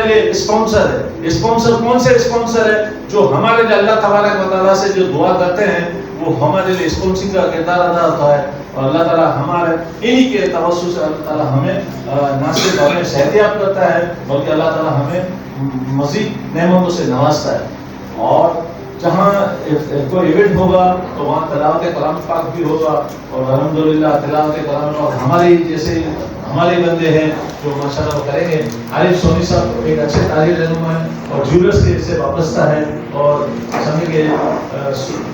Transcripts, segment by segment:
हमारे लिए स्पॉन्सर है। स्पॉन्सर कौन से स्पॉन्सर है? जो हमारे लिए अल्लाह तबारक व तआला से जो दुआ करते हैं वो हमारे लिए स्पॉन्सिंग का किरदार अदा होता है। और अल्लाह ताला हमारे इन्हीं के तवस्सुल से अल्लाह ताला हमें ना सिर्फ हमें सेहतियाब करता है बल्कि अल्लाह ताला हमें मजीद नेमतों से नवाजता है। और जहाँ कोई इवेंट होगा तो वहाँ तिलावत कलाम पाक भी होगा और अल्हम्दुलिल्लाह तिलावत कलाम और हमारी जैसे हमारे बंदे हैं जो माशाल्लाह करेंगे। आरिफ सोनी साहब एक अच्छे तालिब इल्म हैं और ज्यूलर्स के से वाबस्ता है और समझ के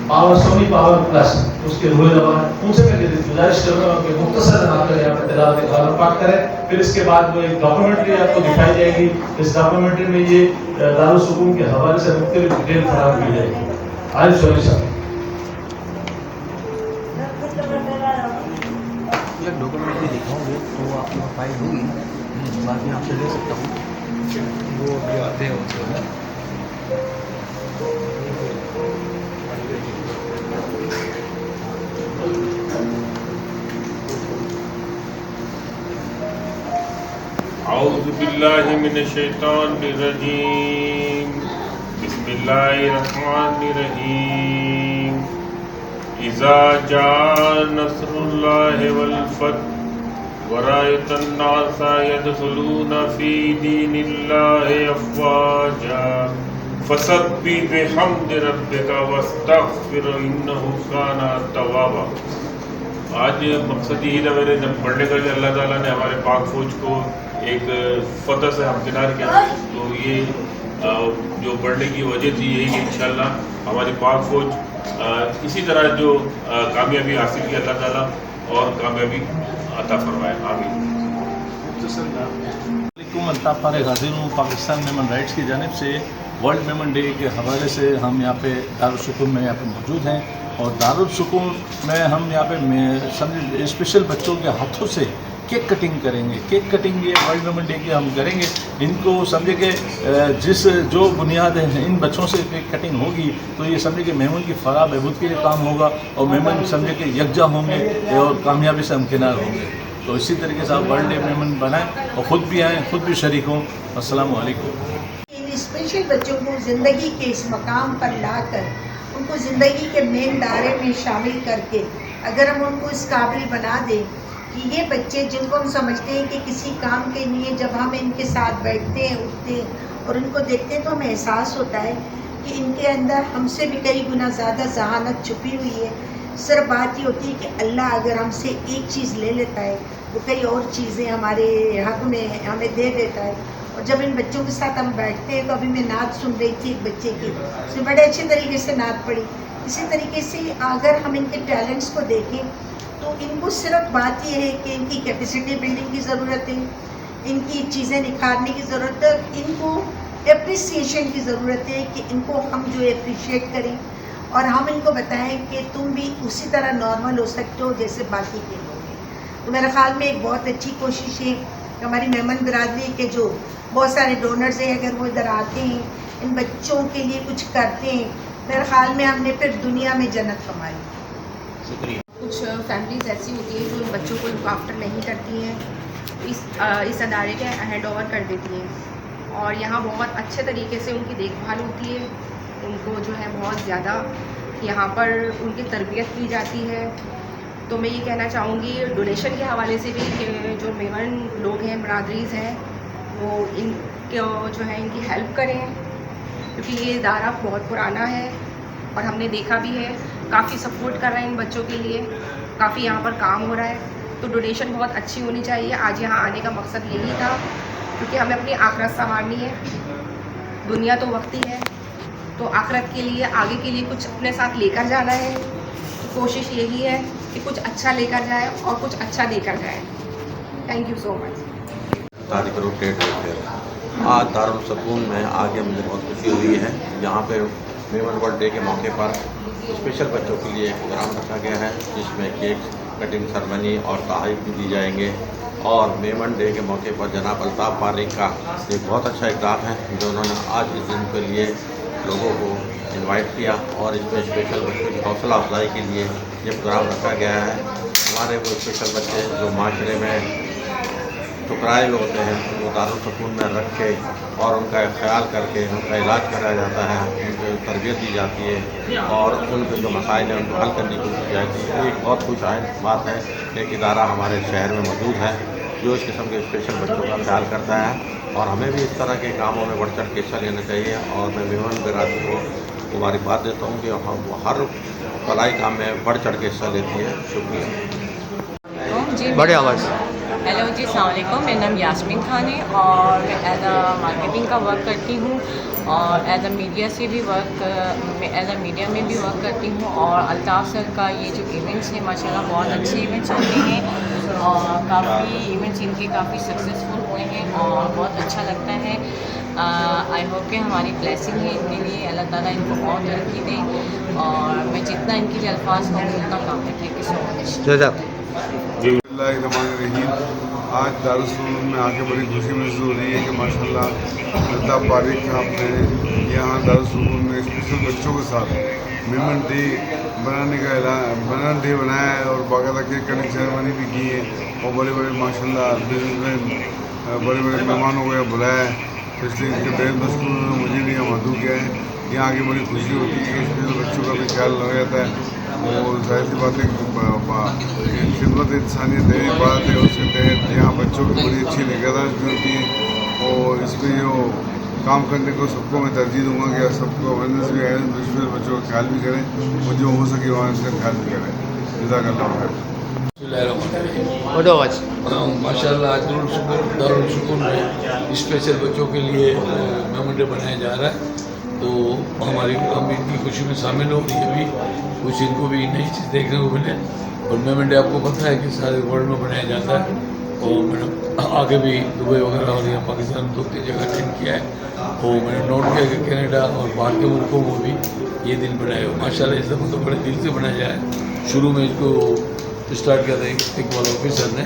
पावर सोनी पावर प्लस उसके रूह जबान उनसे मैं गुजारिश करूँगा कि मुख्तसर आकर यहाँ पर तिलावत कलाम पाक करें। फिर इसके बाद वो एक डॉक्यूमेंट्री आपको दिखाई जाएगी। इस डॉक्यूमेंट्री में ये दारुल सुकून के हवाले से मुख्तलिफ डिटेल फराहम की जाएगी। आरिफ सोनी साहब डॉक्यूमेंट्री दिखाओगे तो आप फाइल होगी, बाद में आपसे ले सकता हूँ। वो अभी आते हैं उसको औज़ु बिल्लाहि मिनश शैतानिर रजीम, बिस्मिल्लाहिर रहमानिर रहीम। इज़ा जा नस्रुल्लाहि वल फतह वरायतन नासा यदखुलूना फी दीनिल्लाहि अफ़वाजा फसब्बिह बिहम्दि रब्बिका वस्तग़फिर इन्नहु काना तव्वाबा। आज मकसद यही था मेरे जब पढ़ने का कि अल्लाह ताला ने हमारे पाक फौज को एक फतह से हमकिनार किया। तो ये जो पढ़ने की वजह थी यही कि इंशाअल्लाह हमारी पाक फौज इसी तरह जो कामयाबी हासिल की अल्लाह ताला और कामयाबी अता फरमाए। आमीन। अल्ताफ़ फारिग हाज़िर हूँ। पाकिस्तान मेमन राइट्स की जानिब से वर्ल्ड मेमन डे के हवाले से हम यहाँ पे दारुल सुकून में यहाँ पे मौजूद हैं और दारुल सुकून में हम यहाँ पे समझे स्पेशल बच्चों के हाथों से केक कटिंग करेंगे। केक कटिंग ये वर्ल्ड मेमन डे की हम करेंगे। इनको समझे कि जिस जो बुनियाद है इन बच्चों से केक कटिंग होगी तो ये समझे कि मेमन की फलाह बहबूद के लिए काम होगा और मेमन समझे कि यकजा होंगे और कामयाबी से हमकिनार होंगे। तो इसी तरीके से आप वर्ल्ड डे मेमन बनाएं और ख़ुद भी आएँ, ख़ुद भी शरीक हों। अस्सलामु अलैकुम। स्पेशल बच्चों को ज़िंदगी के इस मकाम पर लाकर उनको ज़िंदगी के मेन दायरे में शामिल करके अगर हम उनको इस काबिल बना दें कि ये बच्चे जिनको हम समझते हैं कि किसी काम के लिए जब हम इनके साथ बैठते हैं उठते हैं और इनको देखते हैं तो हमें एहसास होता है कि इनके अंदर हमसे भी कई गुना ज़्यादा जहानत छुपी हुई है। सिर्फ बात ये होती है कि अल्लाह अगर हमसे एक चीज़ ले लेता है वो कई और चीज़ें हमारे हक़ में हमें दे देता है। और जब इन बच्चों के साथ हम बैठते हैं तो अभी मैं नात सुन रही थी एक बच्चे की, उसने बड़े अच्छे तरीके से नात पढ़ी। इसी तरीके से अगर हम इनके टैलेंट्स को देखें तो इनको सिर्फ बात यह है कि इनकी कैपेसिटी बिल्डिंग की ज़रूरत है, इनकी चीज़ें निखारने की ज़रूरत है, इनको एप्रिसिएशन की ज़रूरत है कि इनको हम जो अप्रिशिएट करें और हम इनको बताएं कि तुम भी उसी तरह नॉर्मल हो सकते हो जैसे बाकी के लोग हैं। तो मेरे ख्याल में एक बहुत अच्छी कोशिश है कि हमारी मेमन बिरादरी के जो बहुत सारे डोनर्स हैं अगर वो इधर आते हैं इन बच्चों के लिए कुछ करते हैं, मेरे ख्याल में हमने फिर दुनिया में जन्नत कमाई। शुक्रिया। कुछ फैमिलीज़ ऐसी होती हैं जो इन बच्चों को लुक आफ्टर नहीं करती हैं, इस अदारे के हैंड ओवर कर देती हैं और यहाँ बहुत अच्छे तरीके से उनकी देखभाल होती है। उनको जो है बहुत ज़्यादा यहाँ पर उनकी तरबियत की जाती है। तो मैं ये कहना चाहूँगी डोनेशन के हवाले से भी कि जो मेमन लोग हैं बरादरीज़ हैं वो इनको जो है इनकी हेल्प करें क्योंकि ये इदारा बहुत पुराना है और हमने देखा भी है काफ़ी सपोर्ट कर रहे हैं इन बच्चों के लिए, काफ़ी यहाँ पर काम हो रहा है। तो डोनेशन बहुत अच्छी होनी चाहिए। आज यहाँ आने का मकसद यही था क्योंकि हमें अपनी आखिरत संवारनी है। दुनिया तो वक्ती है तो आखिरत के लिए आगे के लिए कुछ अपने साथ लेकर जाना है। तो कोशिश यही है कि कुछ अच्छा लेकर जाए और कुछ अच्छा देकर जाए। Thank you so much. तारीख रोटेट आज दारुल सुकून में आके मुझे बहुत खुशी हुई है। यहाँ पे मेमन वर्ल्ड डे के मौके पर स्पेशल बच्चों के लिए एक प्रोग्राम रखा गया है जिसमें केक कटिंग सेरेमनी और तोहफ़े भी दी जाएंगे। और मेमन डे के मौके पर जनाब अल्ताफ़ फारिग का एक बहुत अच्छा इक़दाम है जो उन्होंने आज इस दिन के लिए लोगों को इनवाइट किया और इसमें स्पेशल बच्चों की हौसला अफजाई के लिए ये प्रोग्राम रखा गया है। हमारे वो स्पेशल बच्चे जो माशरे में ठुकराए हुए होते हैं उनको दारुल सुकून में रख के और उनका ख्याल करके उनका इलाज कराया जाता है, उनको तरबियत दी जाती है और उनके जो मसाइल हैं उनको हल करने की कोशिश की जाती है। एक बहुत खुश बात है कि एक इदारा हमारे शहर में मौजूद है जो इस किस्म के स्पेशल बच्चों का ख्याल करता है और हमें भी इस तरह के कामों में बढ़ चढ़ के हिस्सा लेना चाहिए। और मैं मेहमान बिरादरी को मुबारकबाद देता हूँ कि हम हर भलाई काम में बढ़ चढ़ के हिस्सा लेती है। शुक्रिया। जी बड़े आवाज़। हेलो जी, अस्सलाम वालेकुम। मेरा नाम यास्मीन खान है और मैं एज अ मार्केटिंग का वर्क करती हूँ और एज अ मीडिया से भी एज अ मीडिया में भी वर्क करती हूँ। और अल्ताफ़ सर का ये जो इवेंट्स हैं माशाल्लाह बहुत अच्छे इवेंट्स होते हैं और काफ़ी इवेंट्स इनके काफ़ी सक्सेसफुल हुए हैं और बहुत अच्छा लगता है। आई होप कि हमारी ब्लेसिंग है इनके लिए, अल्लाह ताला इनको बहुत तरक्की दे और मैं जितना इनके लिए अल्फाज कहूँ उतना कम है। Thank you so much. जज़ाक। बिस्मिल्लाहिर्रहमानिर्रहीम। आज दारुल में आके बड़ी खुशी महसूस हो रही है कि माशाल्लाह अल्ताफ़ बारिक साहब ने यहाँ दारुल में स्पेशल बच्चों के साथ मेमन डे बनाया है और बाकायदा केक कटिंग सेरेमनी भी की है और बड़े बड़े माशाल्लाह बिजनेसमैन बड़े बड़े मेहमानों को बुलाया है, इसलिए इनके बेहद मशहूर मुझे भी यहाँ मधु किया है। यहाँ आके बड़ी खुशी होती है कि स्पेशल बच्चों का भी ख्याल रखा जाता है और जाहिर सी बात है खिदमत इंसानियत है बात है, उसके तहत यहाँ बच्चों की बड़ी अच्छी निगरानी भी होती है और इसमें जो काम करने को सबको मैं तरजीह दूँगा कि सबको अवेयरनेस भी है, बच्चों का ख्याल भी करें और जो हो सके वहाँ इसका ख्याल भी करें। जज़ाकल्लाह खैर। बड़े आवाज़। माशाल्लाह आज दारुल सुकून में स्पेशल बच्चों के लिए मेमोरी डे बनाया जा रहा है, तो हम इनकी खुशी में शामिल हो। ये भी कुछ इनको भी नई चीज़ देखने को मिले और मेमोरी डे आपको पता है कि सारे वर्ल्ड में बनाया जाता है और मैंने आगे भी दुबई वगैरह और यहाँ पाकिस्तान में 2-3 जगह अटेंड किया है और मैंने नोट किया कि कनाडा और बाहर के मुल्कों में भी ये दिन बनाए हो। माशाल्लाह इस दफ़ा तो बड़े दिल से बनाया जाए। शुरू में इसको स्टार्ट किया था इकबाल ऑफिसर ने,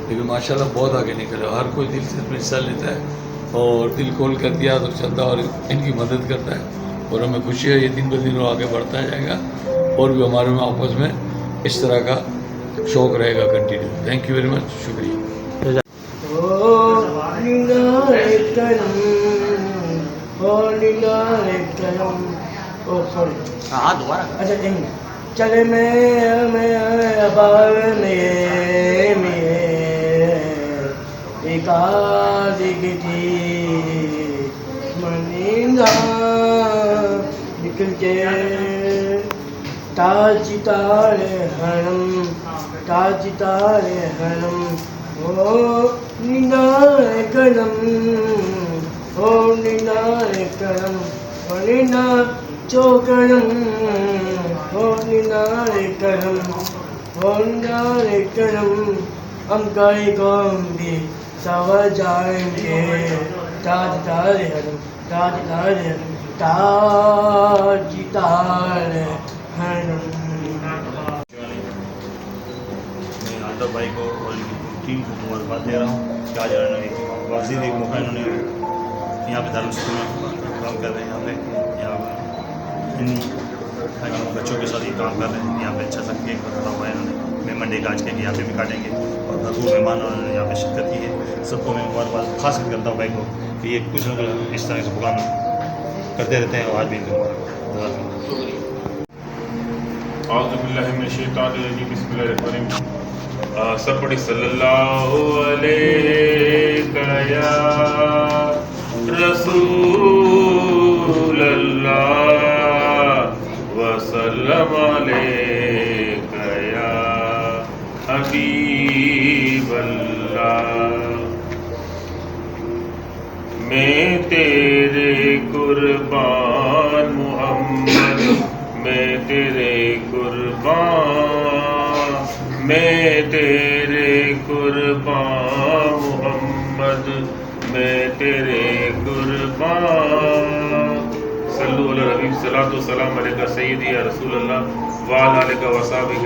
लेकिन माशाल्लाह बहुत आगे निकला। हर कोई दिल से इसमें हिस्सा लेता है और दिल खोल कर दिया तो चलता और इनकी मदद करता है और हमें खुशी है ये दिन ब दिन आगे बढ़ता जाएगा और भी हमारे में आपस में इस तरह का शौक़ रहेगा continue. Thank you very much, शुक्रिया। हाँ दोबारा। अच्छा चले मैं अबार में एकादिगति मनिंदा निकल के ताजितारे हरम ओ निनाए करम ओ निनाए करम वनिना चोकरम ओ निनाए करम हम कई कौम भी सवा जाएंगे ताजितारे हरम मैं आल्ताफ़ भाई को और इनकी टीम को मुबारकबाद दे रहा हूँ कि आज इन्होंने वाज़िद एक मौका इन्होंने यहाँ पे दारुल सुकून में काम कर रहे हैं। यहाँ इन बच्चों के साथ ये काम कर रहे हैं। यहाँ पे अच्छा सा केक बना हुआ है इन्होंने मेहमान डे का आज केक यहाँ पे भी काटेंगे और भरपूर मेहमान उन्होंने यहाँ पे शिरकत की है। सबको मैं मुबारकबाद खास करता हूँ भाई को कि ये कुछ न कुछ इस तरह के प्रोग्राम करते रहते हैं और आज भी इनको सब पढ़ी सल्लल्लाहु अलैहि या रसूल अल्लाह वसल्लम अलैका या हबीब अल्लाह। मैं तेरे कुर्बान मोहम्मद, मैं तेरे कुर्बान, मैं तेरे कुर्बान मोहम्मद, मैं तेरे कुर्बान। सल्लु अला हबीब सलातो सलाम अलैका सय्यदी या रसूल अल्लाह व अला आलिका व सहाबिका।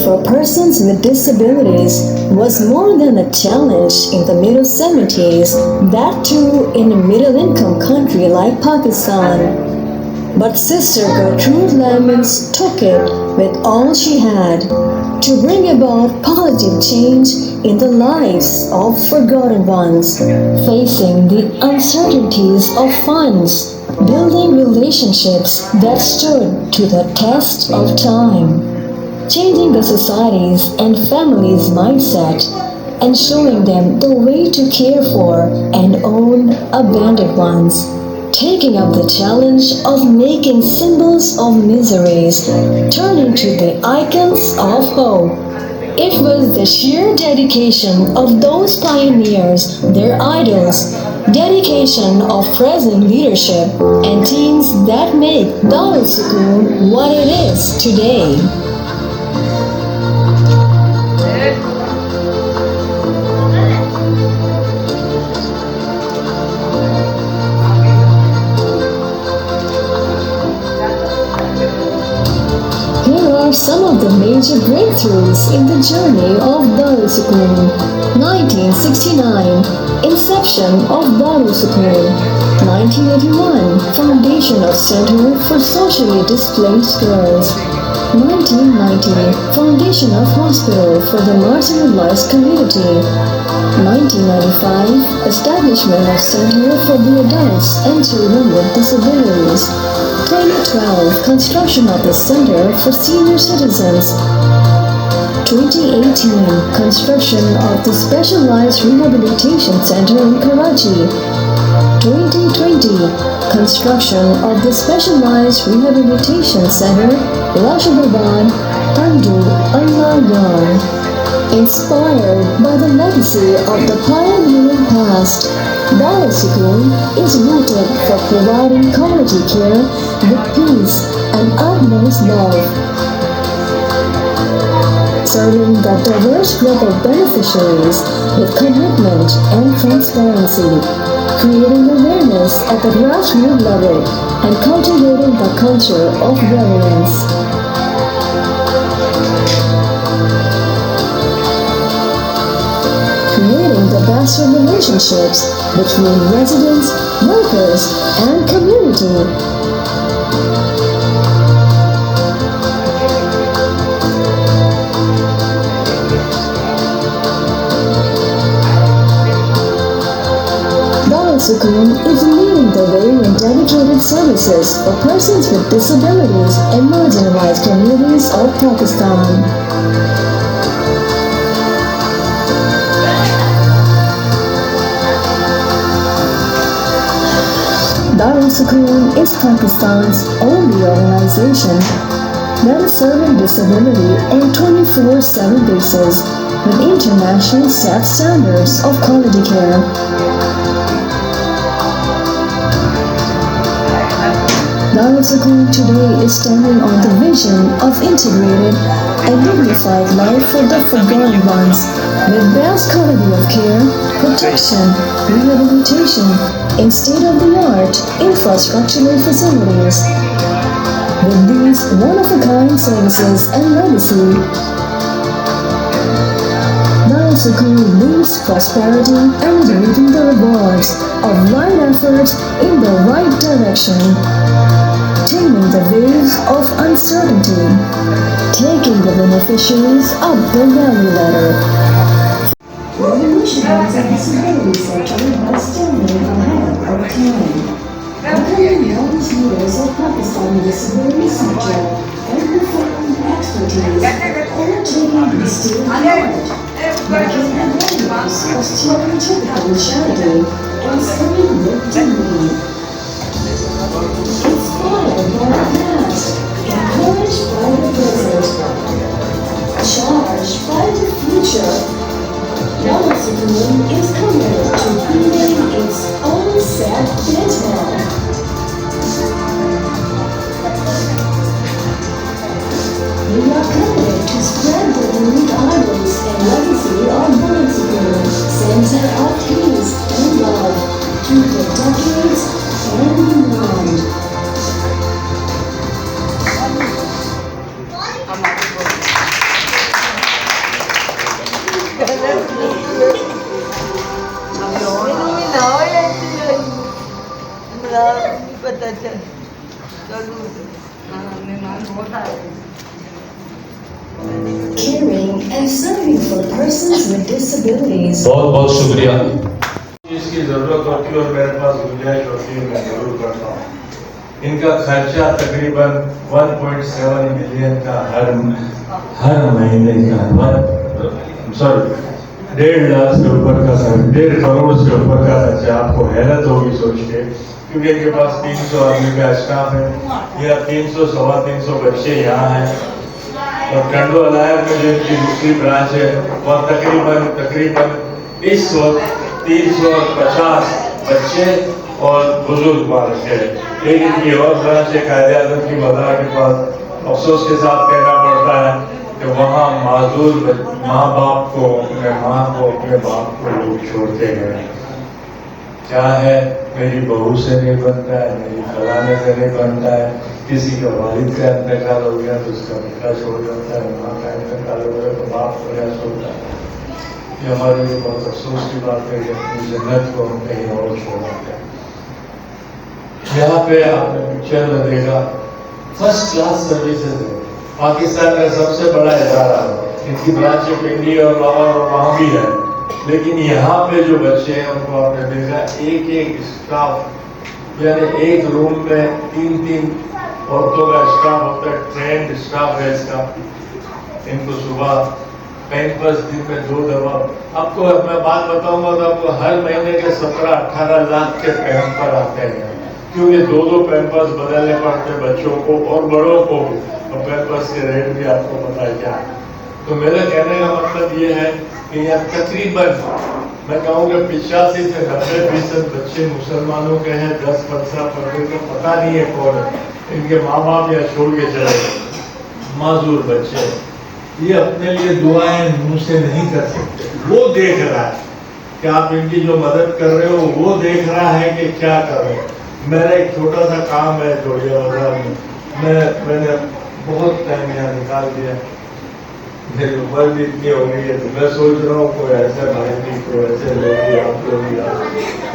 for persons with disabilities was more than a challenge in the middle 70s, that too in a middle-income country like Pakistan. But Sister Gertrude Lemons took it with all she had to bring about positive change in the lives of forgotten ones, facing the uncertainties of funds, building relationships that stood to the test of time, changing the society's and families' mindset, and showing them the way to care for and own abandoned ones, taking up the challenge of making symbols of miseries turn into the icons of hope. It was the sheer dedication of those pioneers, their idols, dedication of present leadership and teams that make Darul Sukoon what it is today. Some of the major breakthroughs in the journey of Darul Sukoon. 1969, inception of Darul Sukoon. 1981, foundation of Center for Socially Displaced Girls. 1990, foundation of Hospital for the Marginalized Community. 1995, establishment of Center for the Adults and Children with Disabilities. 2012, construction of the Center for Senior Citizens. 2018, construction of the Specialized Rehabilitation Center in Karachi. 2020, construction of the Specialized Rehabilitation Center, Rashidabad, Pandu, Allahabad. Inspired by the legacy of the pioneering past, Darul Sukoon is rooted for providing quality care with peace and utmost love, serving the diverse group of beneficiaries with commitment and transparency, creating awareness at the grassroots level and cultivating the culture of relevance. Creating the best of relationships between residents, workers, and community. Darul Sukoon is leading the way in dedicated services for persons with disabilities and marginalized communities of Pakistan. Darul Sukoon is Pakistan's only organization that is serving disability on 24/7 basis with international set standards of quality care. Darul Sukoon today is standing on the vision of integrated and dignified life for the forgotten ones with best quality of care, protection, rehabilitation, and state-of-the-art infrastructural facilities. With these one-of-a-kind services and legacy, Darul Sukoon leads prosperity and reaping the rewards of right efforts in the right direction, taming the waves of uncertainty, taking the beneficiaries up the value ladder. Revolutionaries of disability sector are still moving ahead of time. Becoming youngest leaders of Pakistan disability sector and profound expertise, undertaking the state knowledge, making awareness of stereotypical charity and serving with dignity. Inspired by the past, encouraged by the present, charged by the future, Darul Sukoon is committed to building its own set benchmark. We are committed to spread the unique items and legacy of Darul Sukoon, center of peace and love, through the decades and beyond. अच्छा मेहमान बहुत आए caring and serving for persons with disabilities. बहुत बहुत शुक्रिया। इसकी ज़रूरत होती है और मेरे पास गुंजाइश होती है, मैं ज़रूर करता हूँ। इनका खर्चा तकरीबन 1.7 मिलियन का हर महीने का 1.5 लाख से ऊपर का 1.5 करोड़ से ऊपर का खर्चा। आपको हैरत होगी सोच के, क्योंकि इनके पास 300 आदमी का स्टाफ है, या 300 सवा 300 बच्चे यहाँ हैं, और टंडो अलायक में जो इनकी दूसरी ब्रांच है वह तकरीबन इस वक्त 350 बच्चे और बुजुर्ग बालक है। एक इनकी और ब्रांच है कायदे-आज़म की मज़ार के पास। अफसोस के साथ कहना पड़ता है कि वहाँ माजूर माँ बाप को, अपने माँ को, अपने बाप को लोग छोड़ते गए। क्या है, मेरी बहू से नहीं बनता है, मेरी फलाने से नहीं बनता है, किसी का वालिद का इंतकाल हो गया तो उसका बेटा छोड़ जाता है, माँ का इंतकाल हो गया तो बाप प्रयास होता है। ये हमारे लिए बहुत अफसोस की बात है कि अपनी जन्नत को हम कहीं और छोड़ाते हैं। यहाँ पे आपने पिक्चर में देखा फर्स्ट क्लास सर्विसेज है, पाकिस्तान का सबसे बड़ा इदारा है, इनकी ब्रांच पिंडी और वहाँ भी है। लेकिन यहाँ पे जो बच्चे हैं उनको आपने देखा एक स्टाफ, यानी एक रूम में 3 औरतों का स्टाफ होता है, ट्रेंड स्टाफ है इसका। इनको सुबह पैम्पर्स दिन में 2 दफा, आपको मैं बात बताऊंगा तो आपको हर महीने के 17-18 लाख के पैम्पर आते हैं, क्योंकि 2 पैम्पर्स बदलने पड़ते हैं बच्चों को और बड़ों को, और पैम्पर्स के रेट भी आपको पता है क्या है। तो मेरे कहने का मतलब ये है कि यहाँ तकरीबन मैं कहूँगा 85 से 90% बच्चे मुसलमानों के हैं, 10-15% का पता नहीं है कौन है, इनके माँ बाप या छोड़ के चले गए, माजूर बच्चे। ये अपने लिए दुआएं मुंह से नहीं कर सकते, वो देख रहा है कि आप इनकी जो मदद कर रहे हो, वो देख रहा है कि क्या कर रहे हो। मेरा एक छोटा सा काम है जोड़िया बाजार में, मैंने बहुत टाइम यहाँ निकाल दिया, मेरी उम्र भी इतनी हो गई है, तो मैं सोच रहा हूँ कोई ऐसे भाई भी, कोई ऐसे लोग भी, आप लोग भी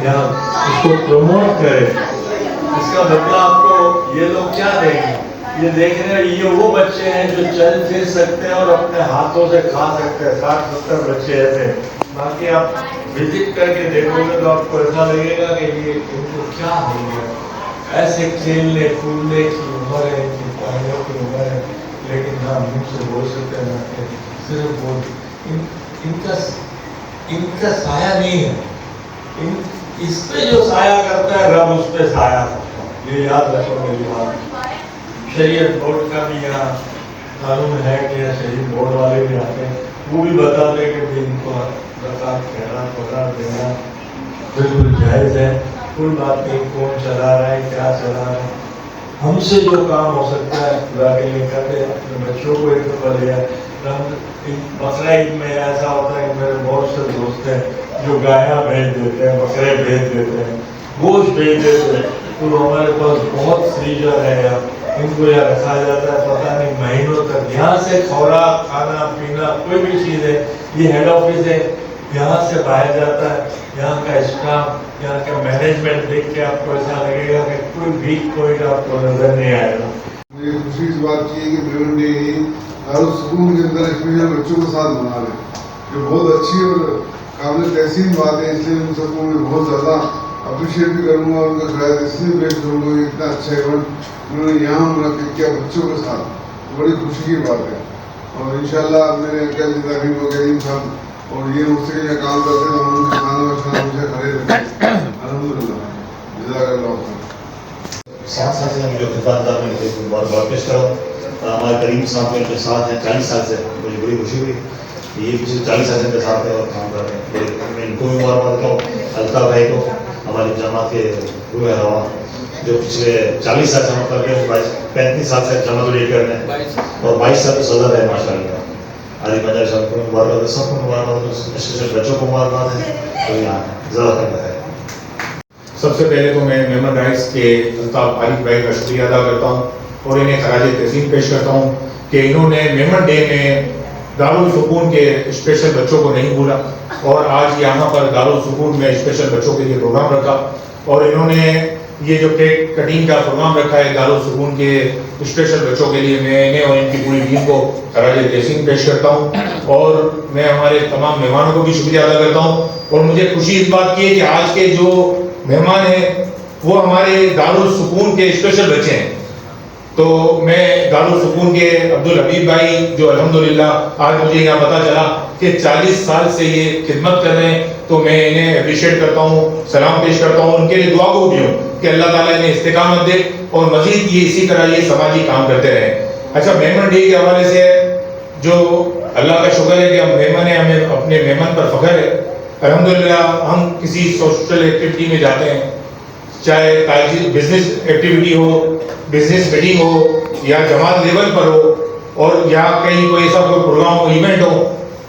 यहाँ इसको प्रमोट करें। इसका मतलब आपको ये लोग क्या देंगे, ये देख रहे हैं, ये वो बच्चे हैं जो चल फिर सकते हैं और अपने हाथों से खा सकते हैं। 60-70 बच्चे ऐसे हैं। बाकी आप विजिट करके देखोगे तो आपको ऐसा लगेगा कि ये इनको क्या हो गया, ऐसे खेलने कूदने की उम्र है, इनकी पढ़ने की उम्र है, लेकिन ना मुँह से बोल सकते हैं, ना सिर्फ बोल। इनका साया नहीं है, इस पे जो साया करता है रब उस पे साया करता है, ये याद रखो मेरी बात। शरीयत बोर्ड का भी यहाँ कानून है कि यहाँ शरीयत बोर्ड वाले भी आते हैं, वो भी बता दें कि इनको ज़कात कहना पकड़ा देना बिल्कुल जायज़ है, कोई बात नहीं। कौन चला रहा है, क्या चला रहा है, हमसे जो काम हो सकता है खुदा के लिए कर दे। अपने बच्चों को एक दफा लिया, बकरा ईद में ऐसा होता है कि मेरे बहुत से दोस्त हैं जो गाया भेज देते हैं, बकरे भेज देते हैं, गोश्त भेज देते हैं। तो हमारे पास बहुत फ्रीजर है यहाँ, इनको यहाँ रखा जाता है पता नहीं महीनों तक। यहाँ से खुराक, खाना पीना, कोई भी चीज़ है, ये हेड ऑफिस है, यहाँ से बाहर जाता है। यहाँ का स्टाफ, यहाँ का मैनेजमेंट देख के आपको ऐसा लगेगा कि कोई वीक पॉइंट आपको नजर नहीं आएगा। मुझे खुशी इस बात की है कि मेमन डे दारुल सुकून के अंदर स्पेशल बच्चों के साथ मना रहे हैं, जो बहुत अच्छी और काबिल तहसीन बात है। इसलिए उन सबको मैं बहुत ज़्यादा अप्रिशिएट भी करूँगा, उनका खैर इसलिए पेश करूँगा कि इतना अच्छा इवेंट उन्होंने यहाँ मुनक़िद किया बच्चों के साथ, बड़ी खुशी की बात है। और इंशाल्लाह मेरे अंकल जिंदाबीन वगैरह साहब और ये मुझसे क्या काम करते हैं, हम उनके खाना वाना मुझे खड़े रहते हैं। अल्हम्दुलिल्लाह, जज़ाकल्लाह। साथ से हम जो खिताबदार में बार पेश करा, हमारे करीम साहब में इनके साथ हैं 40 साल से, मुझे बड़ी खुशी हुई ये पिछले 40 साल से इनके साथ है और काम कर रहे हैं। मैं इनको भी मुबारकबाद दूँ, अल्ताफ़ भाई को, हमारी जमात के रूह रवा जो पिछले 40 साल से मतलब 35 साल से जमात लीडर हैं और 22 साल से सदर है माशाल्लाह। आदि पंजाब साहब को मुबारकबाद, सबको मुबारकबाद, स्पेशल बच्चों को मुबारकबाद है। तो यहाँ ज़रूर है। सबसे पहले तो मैं मेमन राइट्स के अल्ताफ़ आरिफ भाई का शुक्रिया अदा करता हूँ और इन्हें खराज तहसीन पेश करता हूँ कि इन्होंने मेमन डे में दारुल सुकून के स्पेशल बच्चों को नहीं भूला और आज यहाँ पर दारुल सुकून में स्पेशल बच्चों के लिए प्रोग्राम रखा और इन्होंने ये जो केक कटिंग का प्रोग्राम रखा है दारुल सुकून के स्पेशल बच्चों के लिए, मैं इन्हें और इनकी पूरी टीम को खराज तहसीन पेश करता हूँ और मैं हमारे तमाम मेहमानों को भी शुक्रिया अदा करता हूँ। और मुझे खुशी इस बात की है कि आज के जो मेहमान हैं वो हमारे दारुल सुकून के स्पेशल बच्चे हैं। तो मैं दारुल सुकून के अब्दुल हबीब भाई जो अल्हम्दुलिल्लाह आज मुझे यहाँ पता चला कि 40 साल से ये खिदमत कर रहे हैं, तो मैं इन्हें अप्रिशिएट करता हूँ, सलाम पेश करता हूँ, उनके लिए दुआ को भी हूँ कि अल्लाह ताला इन्हें इस्तिकामत दे और मजीद ये इसी तरह ये समाजी काम करते रहें। अच्छा, मेहमान डे के हवाले से जो अल्लाह का शुक्र है कि हम मेहमान हैं, हमें अपने मेहमान पर फख्र है। अल्हम्दुलिल्लाह हम किसी सोशल एक्टिविटी में जाते हैं, चाहे ताजी बिजनेस एक्टिविटी हो, बिजनेस मीटिंग हो या जमात लेवल पर हो, और या कहीं कोई ऐसा कोई प्रोग्राम हो, इवेंट हो,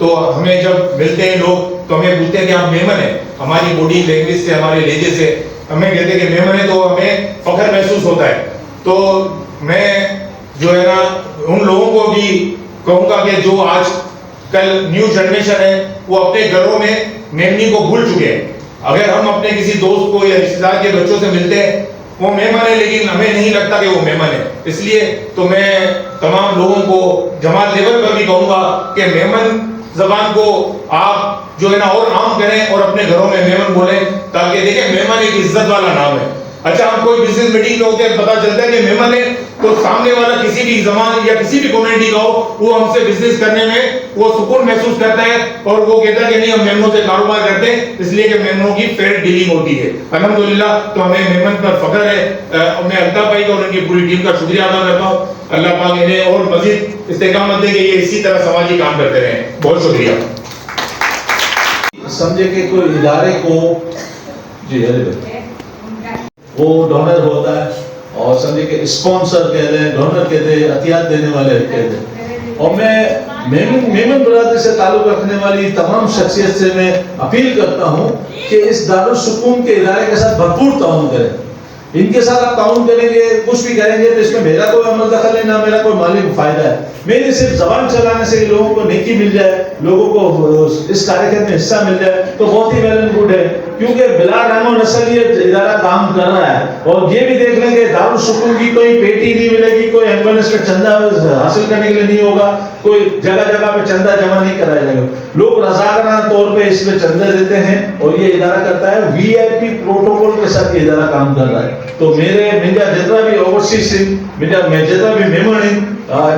तो हमें जब मिलते हैं लोग तो हमें पूछते हैं कि आप मेहमान हैं। हमारी बॉडी लैंग्वेज से, हमारे लहजे से हमें कहते हैं कि मेहमान है, तो हमें फख्र महसूस होता है। तो मैं जो है ना उन लोगों को भी कहूँगा कि जो आज कल न्यू जनरेशन है वो अपने घरों में मेमनी को भूल चुके हैं। अगर हम अपने किसी दोस्त को या रिश्तेदार के बच्चों से मिलते हैं, वो मेहमान है लेकिन हमें नहीं लगता कि वो मेहमान है। इसलिए तो मैं तमाम लोगों को जमात लेवल पर भी कहूँगा कि मेहमान जबान को आप जो है ना और आम करें और अपने घरों में मेहमान बोलें, ताकि देखें मेहमान एक इज्जत वाला नाम है। अच्छा, हम कोई बिजनेस मीटिंग में होते हैं, पता चलता है कि मेहमान है, तो सामने वाला किसी भी जमान या किसी भी कम्युनिटी का हो, वो हमसे बिजनेस करने में वो सुकून महसूस करता है और वो कहता है कि नहीं हम मेहमानों से कारोबार करते हैं, इसलिए कि मेहमानों की फेयर डीलिंग होती है। अल्हम्दुलिल्लाह, तो हमें मेहमान पर फख्र है। मैं अल्ताफ भाई का और उनकी पूरी टीम का शुक्रिया अदा करता हूँ। अल्लाह पाक इन्हें और मजीद इस्तेकामत दे कि ये इसी तरह समाजी काम करते रहें। बहुत शुक्रिया। समझे कि कोई इदारे को जी वो डोनर होता है और समझे कि स्पॉन्सर कह दें, डोनर कह दें, अतियात देने वाले कह दें। और मैं मेमन बरादरी से ताल्लुक रखने वाली तमाम शख्सियत से मैं अपील करता हूँ कि इस दारुल सुकून के इदारे के साथ भरपूर ताउन करें। इनके साथ आप ताउन करेंगे, कुछ भी करेंगे तो इसमें मेरा कोई अमल दखल है, ना मेरा कोई माली फायदा है। मेरी सिर्फ जबान चलाने से लोगों को नेकी मिल जाए, लोगों को इस कार्यक्रम में हिस्सा मिल जाए तो बहुत ही वेल एंड गुड है। क्योंकि बिला रहमो नस्ल ये इदारा काम कर रहा है। और ये भी देख लें कि दारुल सुकून की कोई पेटी नहीं मिलेगी, कोई एम्बुलेंस का चंदा हासिल करने के लिए नहीं होगा, कोई जगह जगह पे चंदा जमा नहीं कराया जाएगा। लोग रज़ाकाराना तौर पे इसमें चंदे देते हैं और ये इदारा करता है वीआईपी प्रोटोकॉल के साथ। ये इदारा काम कर रहा है। तो मेरा जितना भी ओवरसीज मैं जितना भी मेहमान है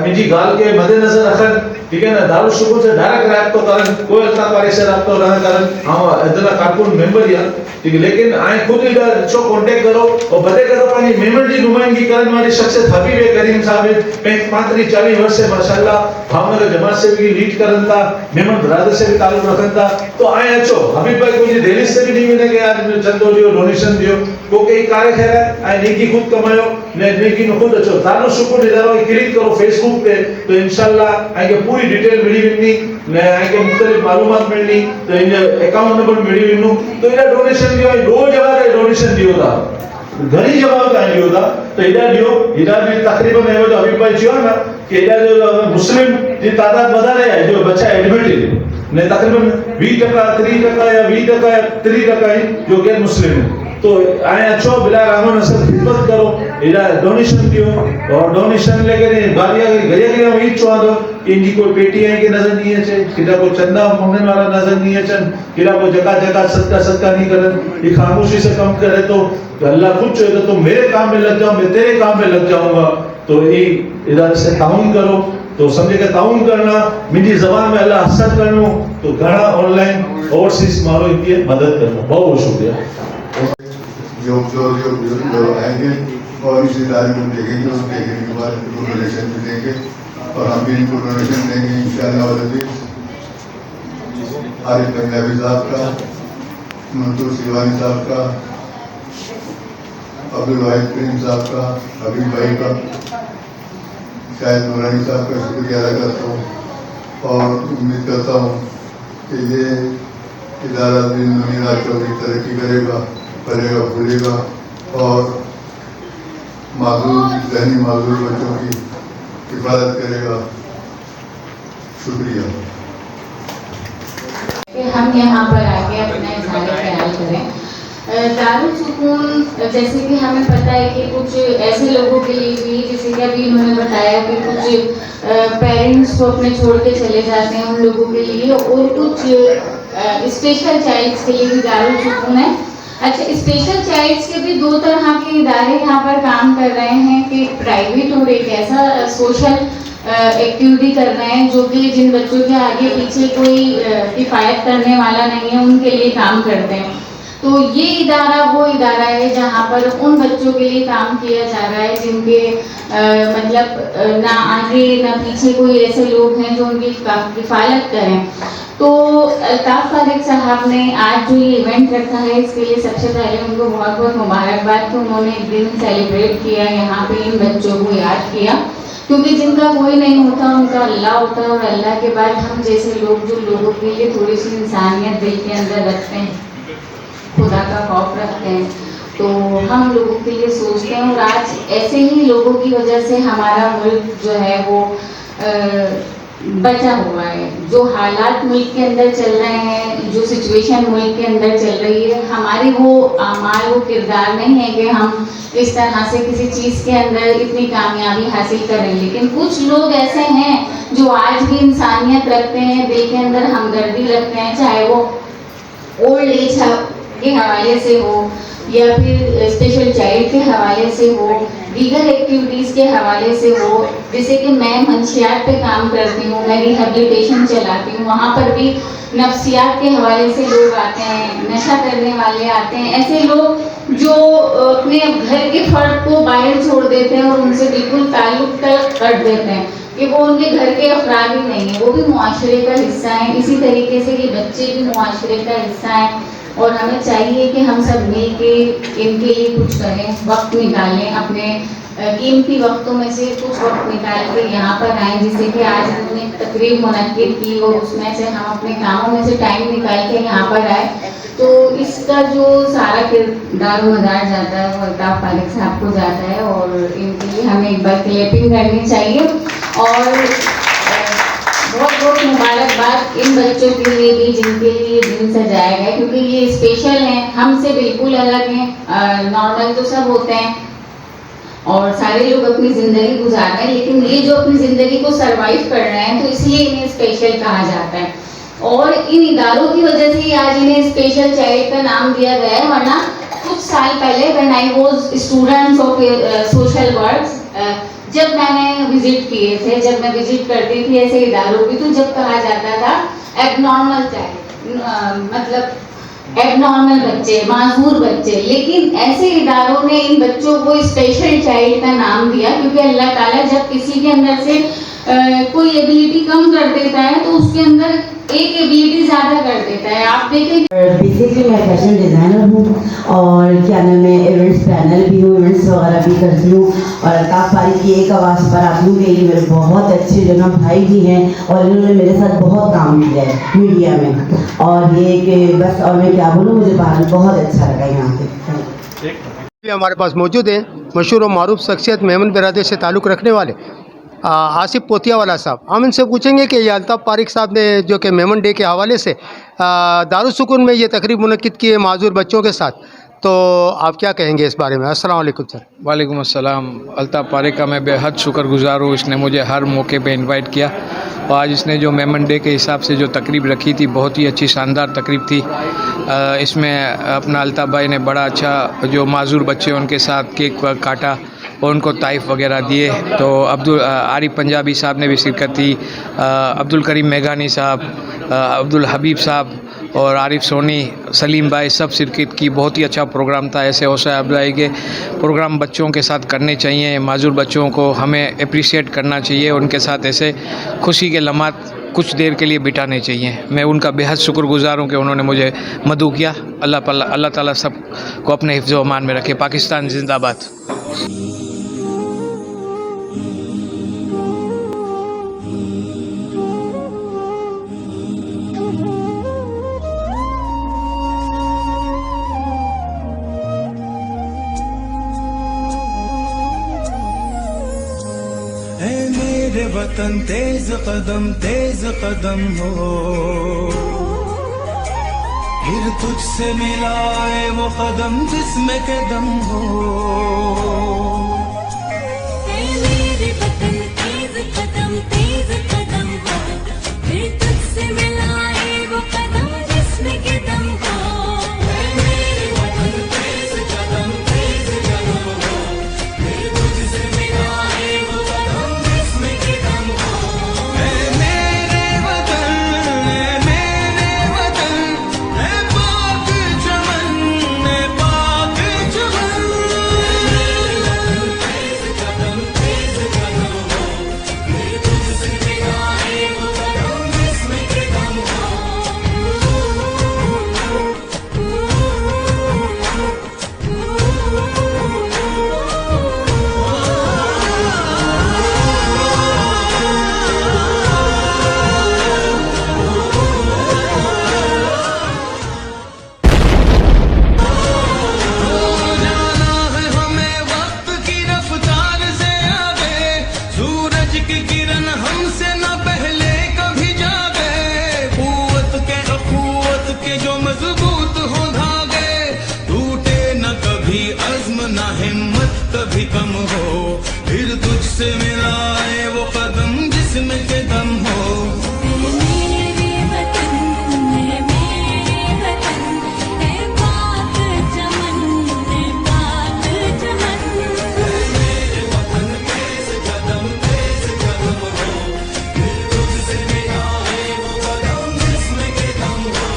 मुझी गाल के मद्देनजर रखन, ठीक है ना, दारुल सुकून से डायरेक्ट रब्तो करन, कोई अल्ताफ वाले से रब्तो न करन, हाँ इधर कारकुन मेंबर या ठीक है, लेकिन आए खुद इधर चो कांटेक्ट करो और बदे करो पानी मेंबर जी नुमाइंदगी करने वाली शख्सियत हबीब करीम साहब 35-40 वर्ष से माशाल्लाह भावनगर जमात से भी लीड करन था, मेमन ब्रदर से भी ताल्लुक रखन था। तो आए अच्छो हबीब भाई को दिल्ली से भी नहीं मिलेंगे यार, चंदो दियो, डोनेशन दियो, क्योंकि कार्य खैर है आए नेकी खुद कमायो, नेकी न खुद अच्छो। दारुल सुकून इदारा क्लिक करो फेसबुक पे तो इंशाल्लाह आगे पूरी डिटेल मिली विन्नी, आगे मुख्तलिफ मालूमात मिलनी, तो इनके अकाउंट नंबर मिली विन्नू, तो इधर डोनेशन दियो, 2 जगह पे डोनेशन दियो था, घनी जगह पे दियो था। तो इधर दियो, इधर भी तकरीबन है जो अभी भाई चियो ना कि इधर जो मुस्लिम की तादाद बढ़ा रहे है, जो बच्चा एडमिट है ने तकरीबन 20% 30% या 20% या 30% जो गैर मुस्लिम है। तो आए अच्छो बिला रहमान नस्ल खिदमत करो, इधर डोनेशन दियो और डोनेशन लेकर गालियां गरिया गरिया वही चुआ दो। इनकी कोई पेटी है कि नजर नहीं है, किदा को चंदा मांगने वाला नजर नहीं है, किदा को जगह जगह सदका नहीं करे, ये खामोशी से कम करे तो अल्लाह खुद चाहे तो तुम मेरे काम में लग जाओ, मैं तेरे काम में लग जाऊंगा। तो ये इधर से ताउन करो, तो समझे कि ताउन करना मेरी जबान में अल्लाह हसद करनो, तो घना ऑनलाइन ओवरसीज मारो इनकी मदद करना। बहुत बहुत शुक्रिया। जो आएंगे और इस इदारे को देखेंगे और देखने के बाद इनको डोनेशन भी देंगे और हम भी इनको डोनेशन देंगे इंशाअल्लाह। आरिफ पंजाबी साहब का, मंसूर सिवानी साहब का, अब्दुल वाहिद करीम साहब का, हबीब भाई का, शायद नूरानी साहब का शुक्रिया अदा करता हूँ और उम्मीद करता हूँ कि ये इदारा दिन दुनिया चौधरी तरक्की करेगा, बढ़ेगा, फूलेगा और माजूर जहनी माजूर बच्चों की हिफाजत करेगा। शुक्रिया कि हम यहाँ पर आके अपना इज़हार ख्याल करें। दारुल सुकून जैसे कि हमें पता है कि कुछ ऐसे लोगों के लिए भी, जैसे कि अभी इन्होंने बताया कि कुछ पेरेंट्स को अपने छोड़ के चले जाते हैं उन लोगों के लिए, और कुछ स्पेशल चाइल्ड्स के लिए भी दारुल सुकून है। अच्छा, स्पेशल चाइल्ड्स के भी 2 तरह के इदारे यहाँ पर काम कर रहे हैं कि प्राइवेट और एक ऐसा सोशल एक्टिविटी कर रहे हैं जो कि जिन बच्चों के आगे पीछे कोई किफ़ायत करने वाला नहीं है उनके लिए काम करते हैं। तो ये इदारा वो इदारा है जहाँ पर उन बच्चों के लिए काम किया जा रहा है जिनके मतलब ना आगे ना पीछे कोई ऐसे लोग हैं जो उनकी किफ़ायत करें। तो अल्ताफ फारिक साहब ने आज जो ये इवेंट रखा है इसके लिए सबसे पहले उनको बहुत बहुत मुबारकबाद कि उन्होंने एक दिन सेलिब्रेट किया, यहाँ पे इन बच्चों को याद किया, क्योंकि जिनका कोई नहीं होता उनका अल्लाह होता है, और अल्लाह के बाद हम जैसे लोग जो लोगों के लिए थोड़ी सी इंसानियत दिल के अंदर रखते हैं, खुदा का खौफ रखते हैं, तो हम लोगों के लिए सोचते हैं। और आज ऐसे ही लोगों की वजह से हमारा मुल्क जो है वो बचा हुआ है। जो हालात मुल्क के अंदर चल रहे हैं, जो सिचुएशन मुल्क के अंदर चल रही है, हमारे वो आमाल वो किरदार नहीं है कि हम इस तरह से किसी चीज़ के अंदर इतनी कामयाबी हासिल करें। लेकिन कुछ लोग ऐसे हैं जो आज भी इंसानियत रखते हैं, दिल के अंदर हमदर्दी रखते हैं, चाहे वो ओल्ड एज के हवाले से हो या फिर स्पेशल चाइल्ड के हवाले से हो, दीगर एक्टिविटीज़ के हवाले से हो। जैसे कि मैं मंशियात पे काम करती हूँ, मैं रिहेबिलिटेशन चलाती हूँ, वहाँ पर भी नफ्सियात के हवाले से लोग आते हैं, नशा करने वाले आते हैं, ऐसे लोग जो अपने घर के फ़र्द को बाहर छोड़ देते हैं और उनसे बिल्कुल ताल्लुक़ कट देते हैं कि वो उनके घर के अफराद ही नहीं है, वो भी मुआशरे का हिस्सा हैं। इसी तरीके से ये बच्चे भी मुआशरे का हिस्सा हैं, और हमें चाहिए कि हम सब मिल के इनके लिए कुछ करें, वक्त निकालें, अपने कीमती वक्तों में से कुछ वक्त निकाल के यहाँ पर आएँ। जिससे कि आज हमने तकरीब मुनक्किद की और उसमें से हम अपने कामों में से टाइम निकाल के यहाँ पर आए, तो इसका जो सारा किरदार मदार जाता है वो अल्ताफ फारिक साहब को जाता है, और इनके लिए हमें एक बार क्लैपिंग करनी चाहिए। और बहुत बहुत मुबारकबाद इन बच्चों के लिए भी जिनके लिए दिन सजाया गया, क्योंकि ये स्पेशल हैं, हमसे बिल्कुल अलग हैं। नॉर्मल तो सब होते हैं और सारे लोग अपनी ज़िंदगी गुजार रहे हैं, लेकिन ये जो अपनी ज़िंदगी को सरवाइव कर रहे हैं तो इसलिए इन्हें स्पेशल कहा जाता है। और इन इदारों की वजह से ही आज इन्हें स्पेशल चाइल्ड का नाम दिया गया है, वरना कुछ साल पहले when I was students of social works, जब मैंने विजिट किए थे, जब मैं विजिट करती थी ऐसे इदारों की, तो जब कहा जाता था एबनॉर्मल चाइल्ड, मतलब एबनॉर्मल बच्चे, माजूर बच्चे, लेकिन ऐसे इदारों ने इन बच्चों को स्पेशल चाइल्ड का नाम दिया, क्योंकि अल्लाह ताला जब किसी के अंदर से कोई एबिलिटी कम कर देता है तो उसके अंदर एक एबिलिटी ज़्यादा कर देता है। आप देखें, बेसिकली मैं फैशन डिज़ाइनर हूँ और क्या नाम है, इवेंट्स प्लानर भी हूँ, इवेंट्स वगैरह भी करती हूँ। और अल्ताफ फारिक की एक आवाज़ पर आप लोग ये मेरे बहुत अच्छे जो ना भाई भी हैं, और इन्होंने मेरे साथ बहुत काम किया है मीडिया में, और ये कि बस, और मैं क्या बोलूँ, मुझे बहुत अच्छा लगा यहाँ पे। हमारे पास मौजूद हैं मशहूर और मारूफ शख्सियत मेमन बिरादरी से ताल्लुक़ रखने वाले आसिफ पोतियावाला साहब। हम इनसे पूछेंगे कि ये अल्ताफ फारिक साहब ने जो कि मेमन डे के हवाले से दारुल सुकून में ये तकरीब मुनक्किद की है माजूर बच्चों के साथ, तो आप क्या कहेंगे इस बारे में? अस्सलाम वालेकुम सर। वालेकुम अस्सलाम। अल्ताफ फारिक का मैं बेहद शुक्रगुजार हूँ, इसने मुझे हर मौके पे इनवाइट किया, और आज इसने जो मेमन डे के हिसाब से जो तकरीब रखी थी, बहुत ही अच्छी शानदार तकरीब थी। इसमें अपना अल्ताफ भाई ने बड़ा अच्छा जो माजूर बच्चे उनके साथ केक काटा और उनको ताइफ वगैरह दिए। तो आरिफ पंजाबी साहब ने भी शिरकत की, अब्दुल करीम मेघानी साहब, अब्दुल हबीब साहब और आरिफ सोनी, सलीम भाई, सब शिरकत की। बहुत ही अच्छा प्रोग्राम था। ऐसे हौसला अफजाई के प्रोग्राम बच्चों के साथ करने चाहिए, माजूर बच्चों को हमें अप्रिशिएट करना चाहिए, उनके साथ ऐसे खुशी के लम्हात कुछ देर के लिए बिताने चाहिए। मैं उनका बेहद शुक्रगुजार हूँ कि उन्होंने मुझे मदऊ किया। अल्लाह ताला सब को अपने हिफ्ज़ व अमान में रखे। पाकिस्तान जिंदाबाद। मेरे वतन तेज कदम हो, फिर तुझसे मिलाए वो कदम जिसमें के दम हो। मेरे वतन तेज कदम हो, फिर तुझसे मिलाए वो कदम जिसमें के दम हो। मेरे वतन तेज कदम हो, फिर तुझसे मिलाए वो कदम जिसमें के दम हो। मेरे वतन है पाक चमन, है पाक चमन। तेज कदम हो, फिर तुझसे मिलाए वो कदम जिसमें के दम हो। जाना है हमें वक्त की रफ्तार से आगे, सूरज की किरण हमसे न पहले कभी जागे। अखुवत के जो मजबूत हो धागे, टूटे न कभी अज़्म न हिम्मत कभी कम हो। फिर तुझसे मिलाए वो कदम जिसमें के दम हो। मेरे वतन है पाक चमन, है पाक चमन। मेरे वतन तेज कदम हो, फिर तुझसे मिलाए वो कदम जिसमें के दम हो।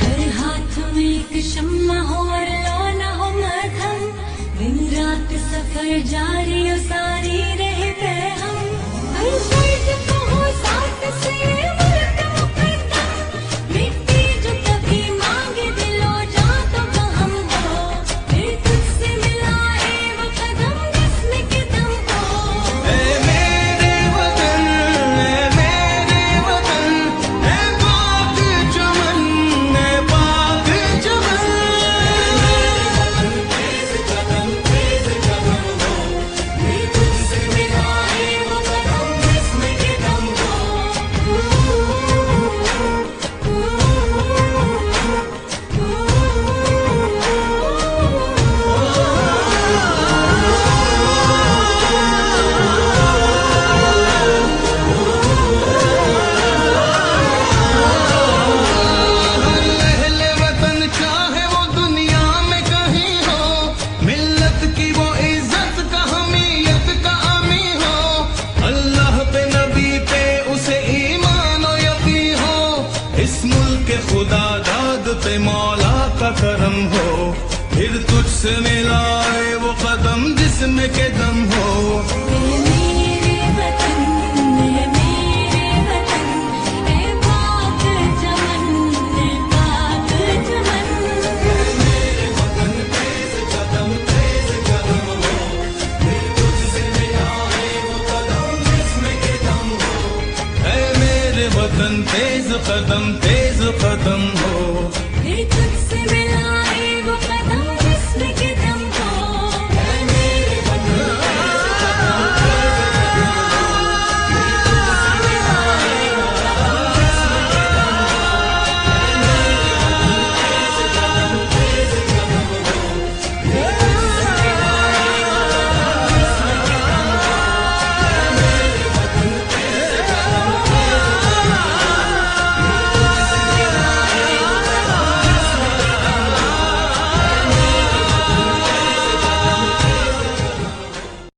हर हाथ में एक शम्मा हो और लौना हो मरहम, दिन रात सफर जारी और सारी रहते हम। हर फर्द को हो साथ से मुल्क मुकद्दम, मिट्टी जो कभी मांगे दिलो जा तो हम हो। फिर तुझसे मिलाए वो कदम जिसमें के दम हो। मेरे वतन है पाक चमन, है पाक चमन। तेज कदम हो, फिर तुझसे मिलाए वो कदम जिसमें के दम हो। अहले वतन चाहे वो दुनिया में कहीं हो, मिल्लत की वो इज्जत का हमीयत का अमी हो। अल्लाह पे नबी पे उसे ईमान और यकीन हो, इस मुल्क के खुदा दाद पे मौला का करम हो। फिर तुझसे मिलाए वो कदम जिसमें के दम हो। मेरे वतन है पाक चमन, है पाक चमन। मेरे वतन तेज कदम हो, फिर तुझसे मिलाए वो कदम जिसमें के दम हो। है मेरे वतन तेज कदम